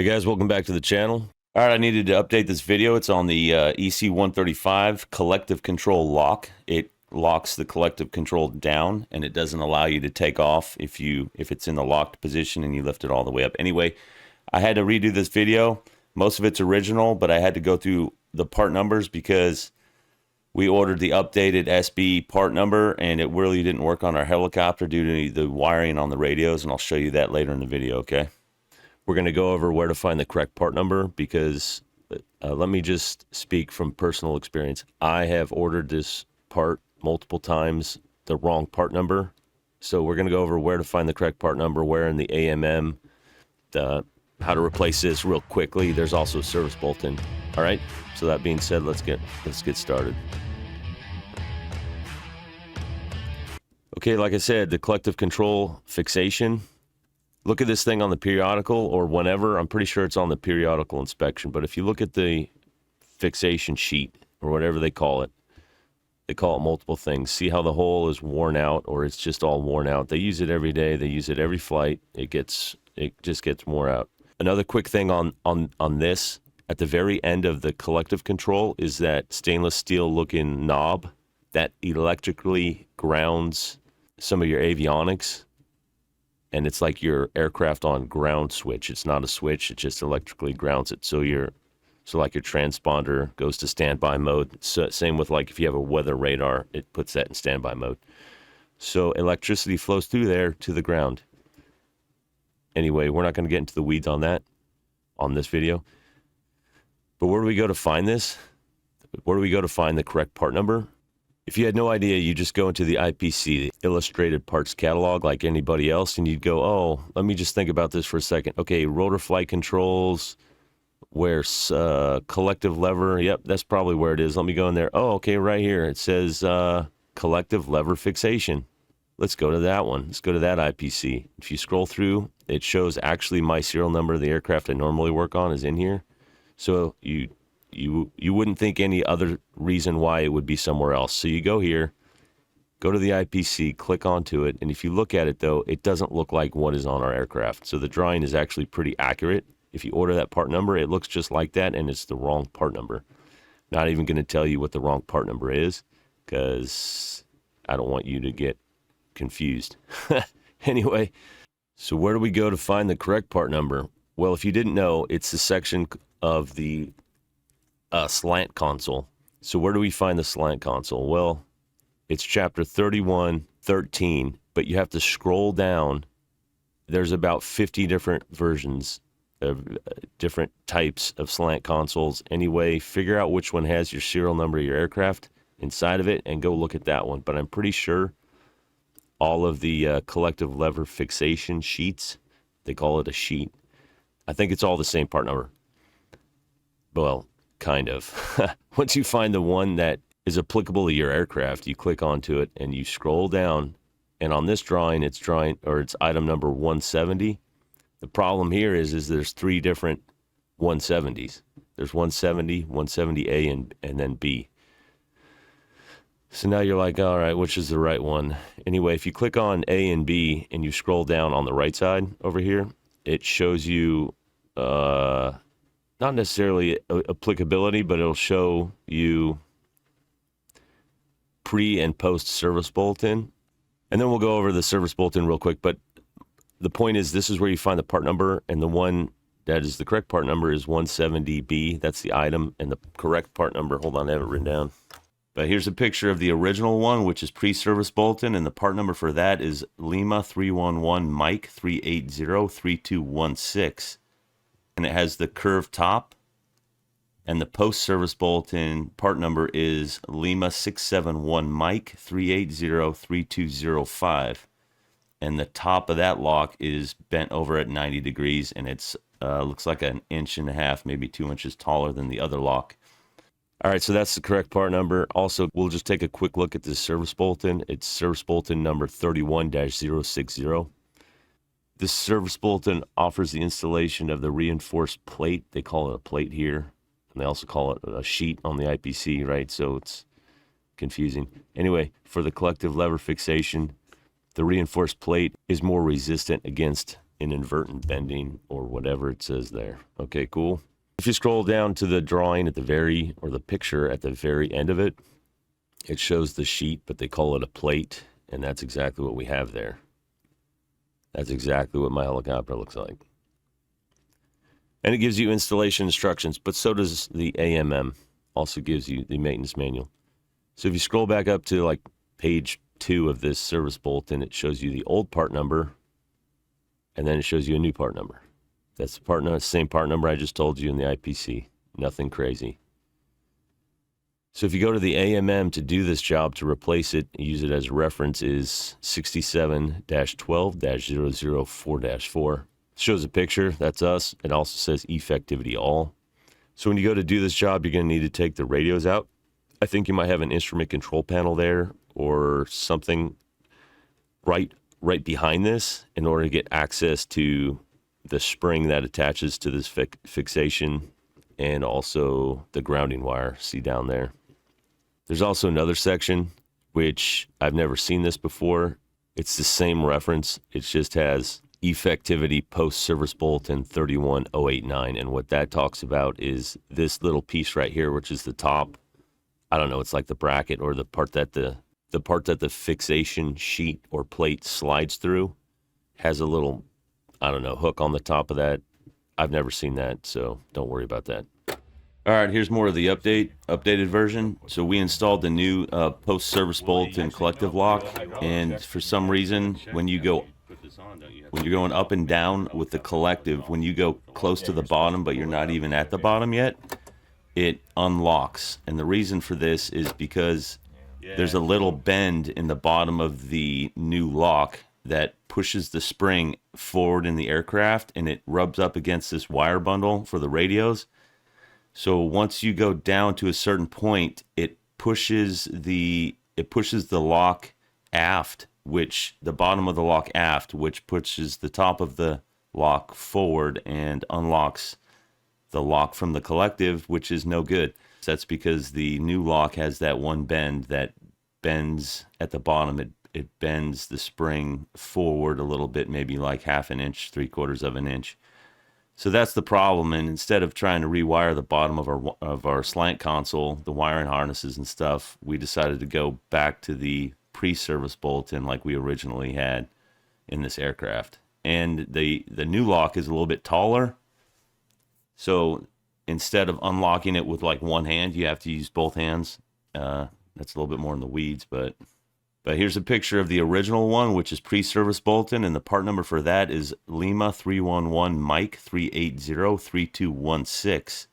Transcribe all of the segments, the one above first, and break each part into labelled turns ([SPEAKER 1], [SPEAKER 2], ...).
[SPEAKER 1] Hey guys, welcome back to the channel. All right, I needed to update this video. It's on the EC135 collective control lock. It locks the collective control down, and it doesn't allow you to take off if it's in the locked position and you lift it all the way up. Anyway, I had to redo this video. Most of it's original, but I had to go through the part numbers because we ordered the updated SB part number, and it really didn't work on our helicopter due to the wiring on the radios, and I'll show you that later in the video, okay? We're going to go over where to find the correct part number because let me just speak from personal experience. I have ordered this part multiple times, the wrong part number. So we're going to go over where to find the correct part number, where in the AMM, how to replace this real quickly. There's also a service bolt-in. All right. So that being said, let's get started. Okay, like I said, the collective control fixation. Look at this thing on the periodical or whenever. I'm pretty sure it's on the periodical inspection. But if you look at the fixation sheet or whatever they call it multiple things. See how the hole is worn out or it's just all worn out. They use it every day. They use it every flight. It just gets worn out. Another quick thing on this, at the very end of the collective control is that stainless steel looking knob that electrically grounds some of your avionics. And it's like your aircraft on ground switch. It's not a switch, it just electrically grounds it. So like your transponder goes to standby mode. So same with like if you have a weather radar, it puts that in standby mode. So electricity flows through there to the ground. Anyway, we're not going to get into the weeds on that on this video. But where do we go to find this? Where do we go to find the correct part number? If you had no idea, you just go into the IPC, the Illustrated Parts Catalog, like anybody else, and you'd go, oh, let me just think about this for a second. Okay, rotor flight controls, where's collective lever? Yep, that's probably where it is. Let me go in there. Oh, okay, right here. It says collective lever fixation. Let's go to that one. Let's go to that IPC. If you scroll through, it shows actually my serial number of the aircraft I normally work on is in here. So you wouldn't think any other reason why it would be somewhere else. So you go here, go to the IPC, click onto it, and if you look at it, though, it doesn't look like what is on our aircraft. So the drawing is actually pretty accurate. If you order that part number, it looks just like that, and it's the wrong part number. Not even going to tell you what the wrong part number is, because I don't want you to get confused. Anyway, so where do we go to find the correct part number? Well, if you didn't know, it's the section of the slant console. So where do we find the slant console? Well, it's chapter 3113, but you have to scroll down. There's about 50 different versions of different types of slant consoles. Anyway, figure out which one has your serial number of your aircraft inside of it and go look at that one. But I'm pretty sure all of the collective lever fixation sheets, they call it a sheet. I think it's all the same part number. Well, kind of. Once you find the one that is applicable to your aircraft, you click onto it and you scroll down. And on this drawing, it's item number 170. The problem here is there's three different 170s. There's 170, 170A, and then B. So now you're like, all right, which is the right one? Anyway, if you click on A and B and you scroll down on the right side over here, it shows you not necessarily applicability, but it'll show you pre and post service bolt-in. And then we'll go over the service bolt-in real quick. But the point is, this is where you find the part number, and the one that is the correct part number is 170B. That's the item, and the correct part number, hold on, I have it written down. But here's a picture of the original one, which is pre-service bolt-in, and the part number for that is Lima 311 Mike 3803216. And it has the curved top, and the post-service bolt-in part number is Lima 671 Mike 3803205, and the top of that lock is bent over at 90 degrees, and it's looks like an inch and a half, maybe 2 inches taller than the other lock. All right, so that's the correct part number. Also, we'll just take a quick look at this service bolt-in. It's service bolt-in number 31-060. This service bolt-in offers the installation of the reinforced plate. They call it a plate here, and they also call it a sheet on the IPC, right? So it's confusing. Anyway, for the collective lever fixation, the reinforced plate is more resistant against inadvertent bending or whatever it says there. Okay, cool. If you scroll down to the drawing at the very, or the picture at the very end of it, it shows the sheet, but they call it a plate, and that's exactly what we have there. That's exactly what my helicopter looks like. And it gives you installation instructions, but so does the AMM. Also gives you the maintenance manual. So if you scroll back up to like page 2 of this service bulletin, it shows you the old part number, and then it shows you a new part number. That's the part number, same part number I just told you in the IPC. Nothing crazy. So if you go to the AMM to do this job, to replace it, use it as a reference, is 67-12-004-4. Shows a picture. That's us. It also says effectivity all. So when you go to do this job, you're going to need to take the radios out. I think you might have an instrument control panel there or something right behind this in order to get access to the spring that attaches to this fixation, and also the grounding wire. See down there. There's also another section, which I've never seen this before. It's the same reference. It just has effectivity post-service bulletin 31089. And what that talks about is this little piece right here, which is the top. I don't know, it's like the bracket or the part that the part that the fixation sheet or plate slides through has a little, I don't know, hook on the top of that. I've never seen that, so don't worry about that. All right, here's more of the updated version. So we installed the new post-service bulletin collective lock, and for some reason, when you're going up and down with the collective, when you go close to the bottom, but you're not even at the bottom yet, it unlocks. And the reason for this is because there's a little bend in the bottom of the new lock that pushes the spring forward in the aircraft, and it rubs up against this wire bundle for the radios. So once you go down to a certain point, it pushes the lock aft, which the bottom of the lock aft, which pushes the top of the lock forward and unlocks the lock from the collective, which is no good. That's because the new lock has that one bend that bends at the bottom. It bends the spring forward a little bit, maybe like half an inch, 3/4 of an inch. So that's the problem. And instead of trying to rewire the bottom of our slant console, the wiring harnesses and stuff, we decided to go back to the pre-service bulletin like we originally had in this aircraft. And the new lock is a little bit taller. So instead of unlocking it with like one hand, you have to use both hands. That's a little bit more in the weeds, but here's a picture of the original one, which is pre-service bulletin, and the part number for that is Lima 311 Mike 3803216,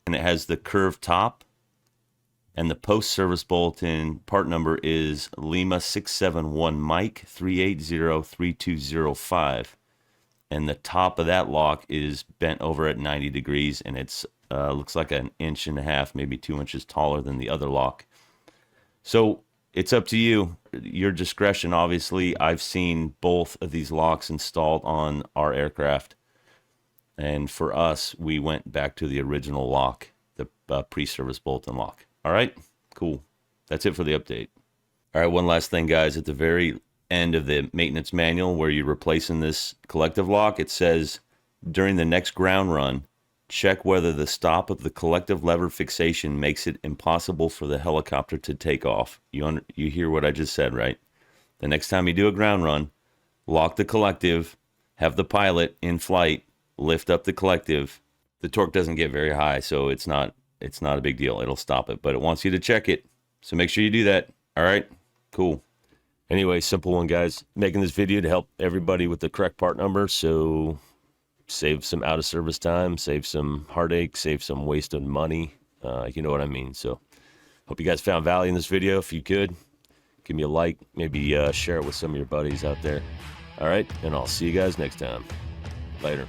[SPEAKER 1] and it has the curved top. And the post-service bulletin part number is Lima 671 Mike 3803205, and the top of that lock is bent over at 90 degrees, and it's looks like 1.5 inches, maybe 2 inches taller than the other lock. So it's up to you, your discretion. Obviously, I've seen both of these locks installed on our aircraft, and for us, we went back to the original lock, the pre-service bulletin lock. All right, cool. That's it for the update. All right, one last thing, guys. At the very end of the maintenance manual where you're replacing this collective lock, it says, during the next ground run, check whether the stop of the collective lever fixation makes it impossible for the helicopter to take off. You hear what I just said, right? The next time you do a ground run, lock the collective, have the pilot in flight, lift up the collective. The torque doesn't get very high, so it's not a big deal. It'll stop it, but it wants you to check it. So make sure you do that. All right, cool. Anyway, simple one, guys. Making this video to help everybody with the correct part number, so save some out of service time, save some heartache, save some wasted money. You know what I mean. So hope you guys found value in this video. If you could, give me a like, maybe share it with some of your buddies out there. All right, and I'll see you guys next time. Later.